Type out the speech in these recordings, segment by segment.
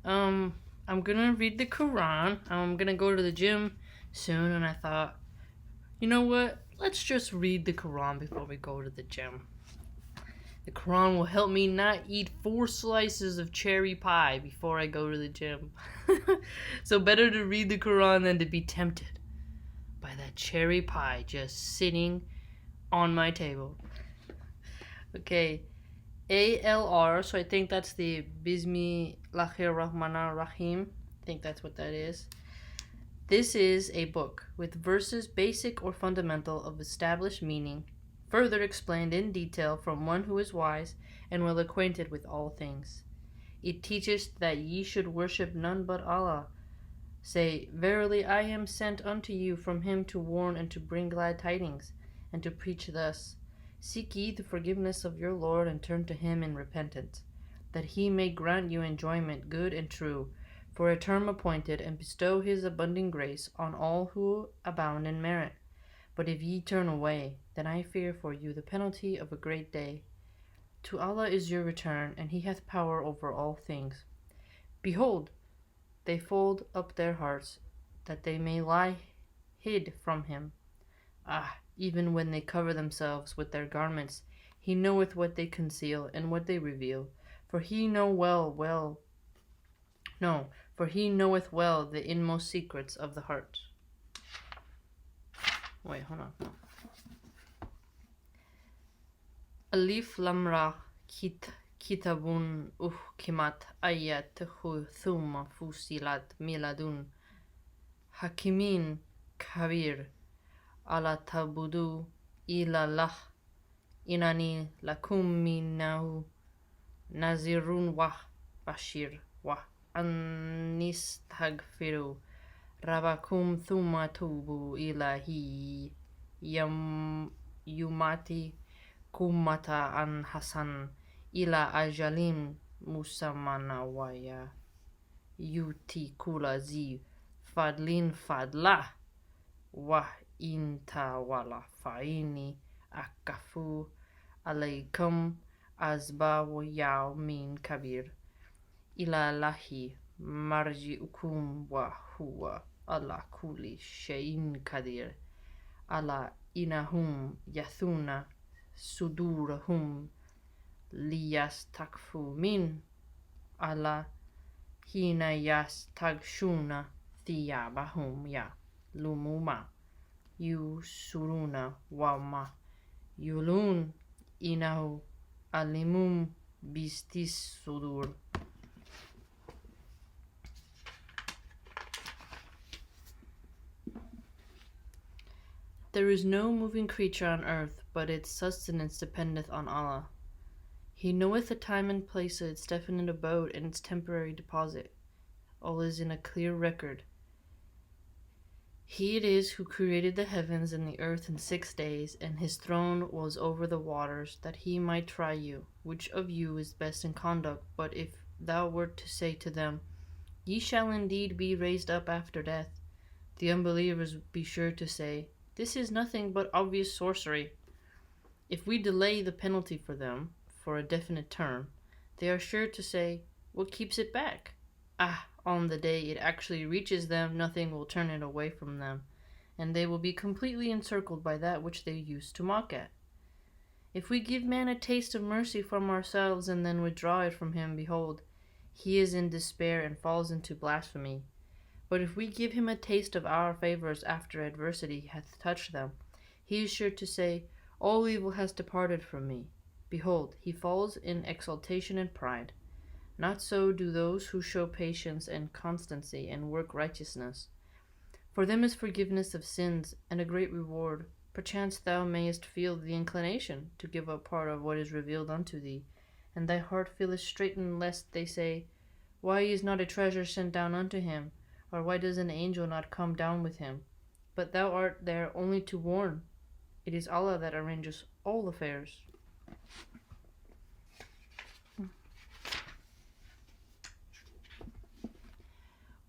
I'm gonna read the Quran. I'm gonna go to the gym soon, and I thought, you know what? Let's just read the Quran before we go to the gym. The Quran will help me not eat 4 slices of cherry pie before I go to the gym. So better to read the Quran than to be tempted by that cherry pie just sitting on my table. Okay, ALR, so I think that's the Bismillahir Rahmanir Rahim. I think that's what that is. This is a book with verses basic or fundamental of established meaning, further explained in detail from one who is wise and well acquainted with all things. It teaches that ye should worship none but Allah. Say, Verily I am sent unto you from him to warn and to bring glad tidings, and to preach thus. Seek ye the forgiveness of your Lord, and turn to him in repentance, that he may grant you enjoyment good and true, for a term appointed, and bestow his abundant grace on all who abound in merit. But if ye turn away, then I fear for you the penalty of a great day. To Allah is your return, and he hath power over all things. Behold, they fold up their hearts, that they may lie hid from him. Even when they cover themselves with their garments, he knoweth what they conceal and what they reveal. For he knoweth well the inmost secrets of the heart. Wait, hold on. No. Alif Lam Ra Kitabun Uhkimat Ayatuhu Thumma Fusilat Miladun Hakimin Kabir Ala Tabudu Ilallah Inani Lakum Minahu Nazirun Wah Bashir Wah Anistagfiru Rabakum Thumma Tubu Ilahi Yumati Kumata an Hasan ila ajalim musamana waya yuti kula zi fadlin fadla wa inta wala faini akafu alaikum azba wa yaw min kabir ila lahi marji'ukum wa huwa ala kulli shay'in kadir ala inahum yathuna sudurahum liyastakfu min ala hina yastagshuna thiyabahum ya lumuma yusuruna wama yulun inahu alimum bistis sudur. There is no moving creature on earth, but its sustenance dependeth on Allah. He knoweth the time and place of its definite abode and its temporary deposit. All is in a clear record. He it is who created the heavens and the earth in 6 days, and his throne was over the waters, that he might try you, which of you is best in conduct. But if thou wert to say to them, Ye shall indeed be raised up after death, the unbelievers be sure to say, This is nothing but obvious sorcery. If we delay the penalty for them for a definite term, they are sure to say, What keeps it back? On the day it actually reaches them, nothing will turn it away from them, and they will be completely encircled by that which they used to mock at. If we give man a taste of mercy from ourselves and then withdraw it from him, behold, he is in despair and falls into blasphemy. But if we give him a taste of our favors after adversity hath touched them, he is sure to say, All evil has departed from me. Behold, he falls in exaltation and pride. Not so do those who show patience and constancy and work righteousness. For them is forgiveness of sins and a great reward. Perchance thou mayest feel the inclination to give up part of what is revealed unto thee, and thy heart feeleth straitened lest they say, Why is not a treasure sent down unto him? Or why does an angel not come down with him? But thou art there only to warn. It is Allah that arranges all affairs.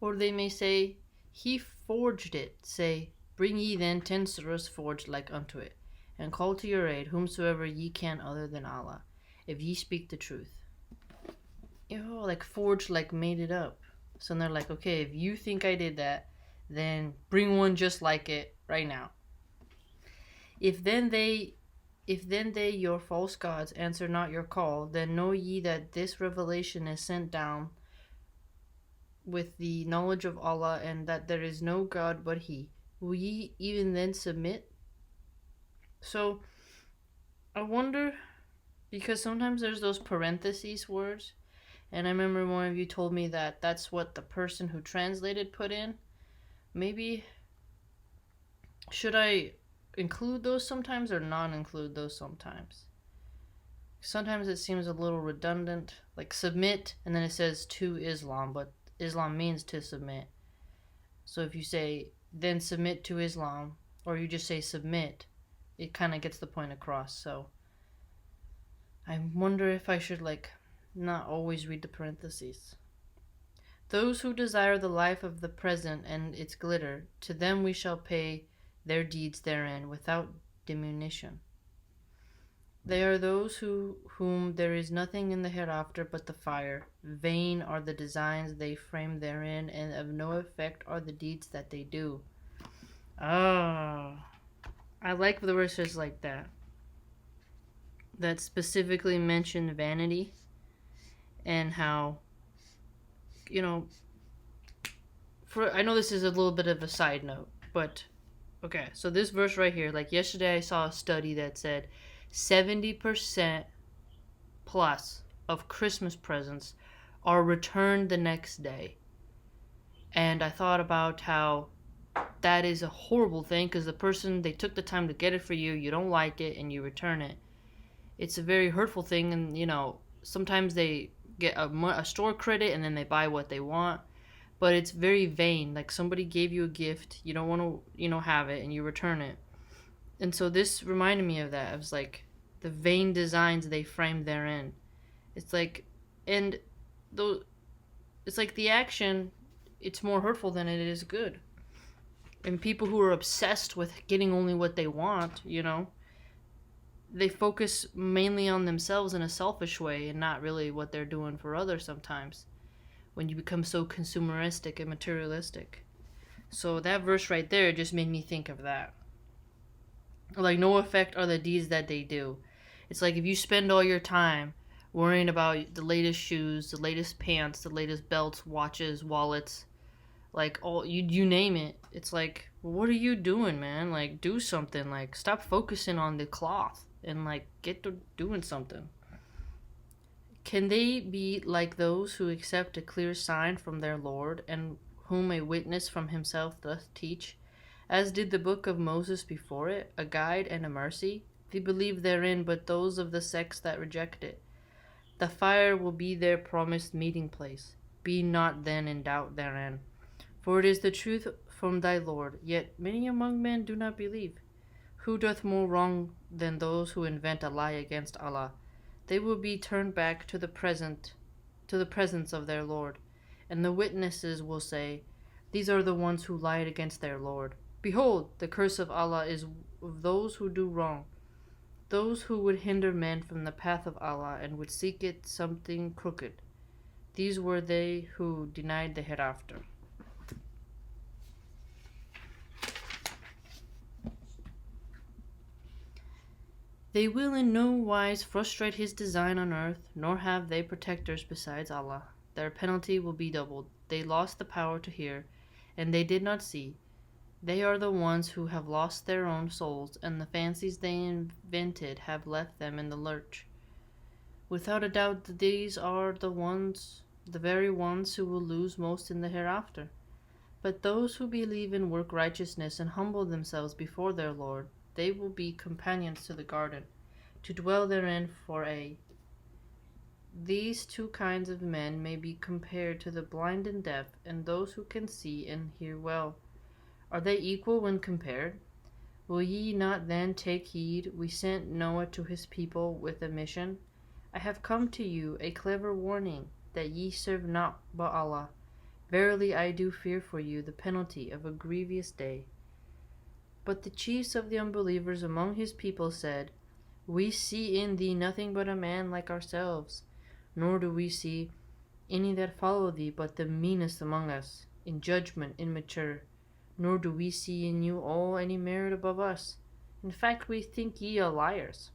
Or they may say, He forged it. Say, Bring ye then 10 surahs forged like unto it, and call to your aid whomsoever ye can other than Allah, if ye speak the truth. Like forged, like made it up. So they're like, okay, if you think I did that, then bring one just like it right now. If then they, your false gods, answer not your call, then know ye that this revelation is sent down with the knowledge of Allah, and that there is no God but He. Will ye even then submit? So, I wonder, because sometimes there's those parentheses words, and I remember one of you told me that that's what the person who translated put in. Maybe, should I include those sometimes or not include those sometimes? Sometimes it seems a little redundant, like submit, and then it says to Islam, but Islam means to submit. So if you say, then submit to Islam, or you just say submit, it kind of gets the point across. So I wonder if I should, like, not always read the parentheses. Those who desire the life of the present and its glitter, to them we shall pay their deeds therein without diminution. They are those whom there is nothing in the hereafter but the fire. Vain are the designs they frame therein, and of no effect are the deeds that they do. Oh, I like the verses like that. That specifically mention vanity and how, you know, I know this is a little bit of a side note, but okay, so this verse right here, like yesterday I saw a study that said 70% plus of Christmas presents are returned the next day. And I thought about how that is a horrible thing, because the person, they took the time to get it for you, you don't like it, and you return it. It's a very hurtful thing, and sometimes they get a store credit and then they buy what they want, but it's very vain. Like, somebody gave you a gift, you don't want to have it, and you return it. And so this reminded me of that. It was like the vain designs they framed therein. It's like, and though it's like the action, it's more hurtful than it is good. And people who are obsessed with getting only what they want, they focus mainly on themselves in a selfish way and not really what they're doing for others sometimes, when you become so consumeristic and materialistic. So that verse right there just made me think of that. Like, no effect are the deeds that they do. It's like if you spend all your time worrying about the latest shoes, the latest pants, the latest belts, watches, wallets, like all you name it. It's like, well, what are you doing, man? Like, do something. Like, stop focusing on the cloth and like get to doing something. Can they be like those who accept a clear sign from their Lord, and whom a witness from himself doth teach, as did the book of Moses before it, a guide and a mercy? They believe therein but those of the sects that reject it. The fire will be their promised meeting place. Be not then in doubt therein. For it is the truth from thy Lord, yet many among men do not believe. Who doth more wrong than those who invent a lie against Allah? They will be turned back to the presence of their Lord, and the witnesses will say, these are the ones who lied against their Lord. Behold, the curse of Allah is of those who do wrong, those who would hinder men from the path of Allah and would seek it something crooked. These were they who denied the hereafter. They will in no wise frustrate his design on earth, nor have they protectors besides Allah. Their penalty will be doubled. They lost the power to hear, and they did not see. They are the ones who have lost their own souls, and the fancies they invented have left them in the lurch. Without a doubt, these are the very ones who will lose most in the hereafter. But those who believe and work righteousness and humble themselves before their Lord, they will be companions to the garden, to dwell therein for aye. These two kinds of men may be compared to the blind and deaf, and those who can see and hear well. Are they equal when compared? Will ye not then take heed? We sent Noah to his people with a mission. I have come to you a clever warning, that ye serve not but Allah. Verily I do fear for you the penalty of a grievous day. But the chiefs of the unbelievers among his people said, we see in thee nothing but a man like ourselves, nor do we see any that follow thee but the meanest among us, in judgment immature, nor do we see in you all any merit above us. In fact, we think ye are liars.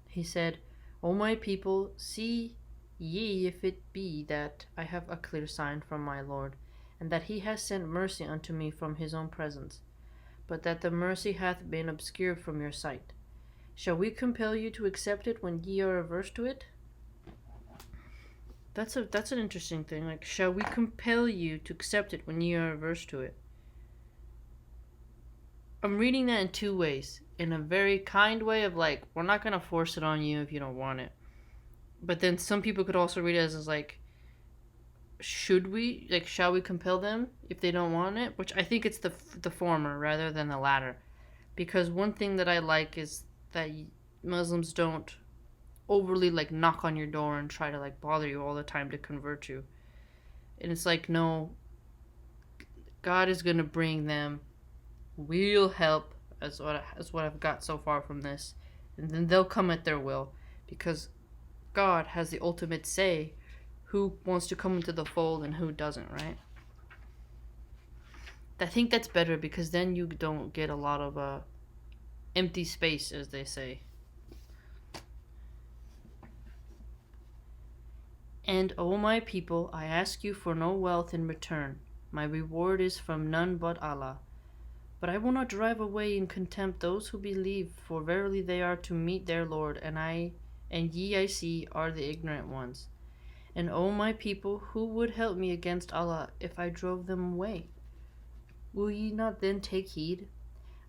He said, O my people, see ye if it be that I have a clear sign from my Lord, and that he has sent mercy unto me from his own presence, but that the mercy hath been obscured from your sight. Shall we compel you to accept it when ye are averse to it? That's an interesting thing. Like, shall we compel you to accept it when ye are averse to it? I'm reading that in two ways. In a very kind way of like, we're not gonna force it on you if you don't want it. But then some people could also read it as like, shall we compel them if they don't want it? Which I think it's the former rather than the latter. Because one thing that I like is that Muslims don't overly like knock on your door and try to like bother you all the time to convert you. And it's like, no, God is gonna bring them real help, as what I've got so far from this, and then they'll come at their will, because God has the ultimate say who wants to come into the fold and who doesn't, right? I think that's better, because then you don't get a lot of empty space, as they say. And, O my people, I ask you for no wealth in return. My reward is from none but Allah. But I will not drive away in contempt those who believe, for verily they are to meet their Lord, and ye I see are the ignorant ones. And O my people, who would help me against Allah if I drove them away? Will ye not then take heed?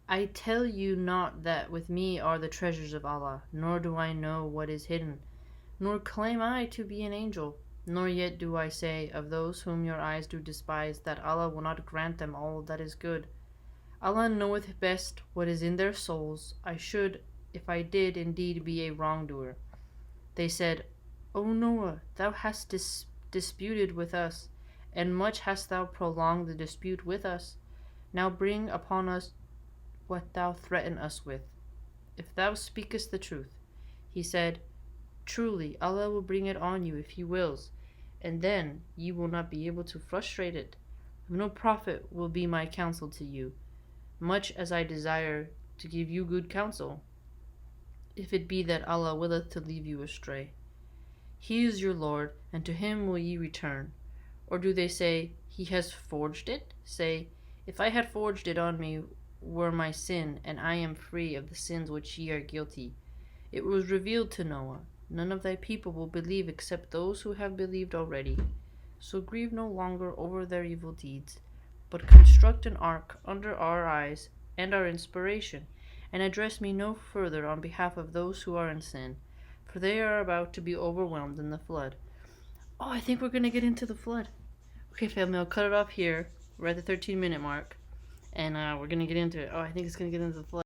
I tell you not that with me are the treasures of Allah, nor do I know what is hidden, nor claim I to be an angel, nor yet do I say of those whom your eyes do despise that Allah will not grant them all that is good. Allah knoweth best what is in their souls. I should, if I did indeed be a wrongdoer. They said, O Noah, thou hast disputed with us, and much hast thou prolonged the dispute with us. Now bring upon us what thou threaten us with, if thou speakest the truth. He said, Truly, Allah will bring it on you if He wills, and then ye will not be able to frustrate it. No prophet will be my counsel to you, much as I desire to give you good counsel, if it be that Allah willeth to leave you astray. He is your Lord, and to Him will ye return. Or do they say, He has forged it? Say, if I had forged it on me were my sin, and I am free of the sins which ye are guilty. It was revealed to Noah, none of thy people will believe except those who have believed already. So grieve no longer over their evil deeds, but construct an ark under our eyes and our inspiration, and address me no further on behalf of those who are in sin, for they are about to be overwhelmed in the flood. Oh, I think we're going to get into the flood. Okay, family, I'll cut it off here. We're at the 13-minute mark, and we're going to get into it. Oh, I think it's going to get into the flood.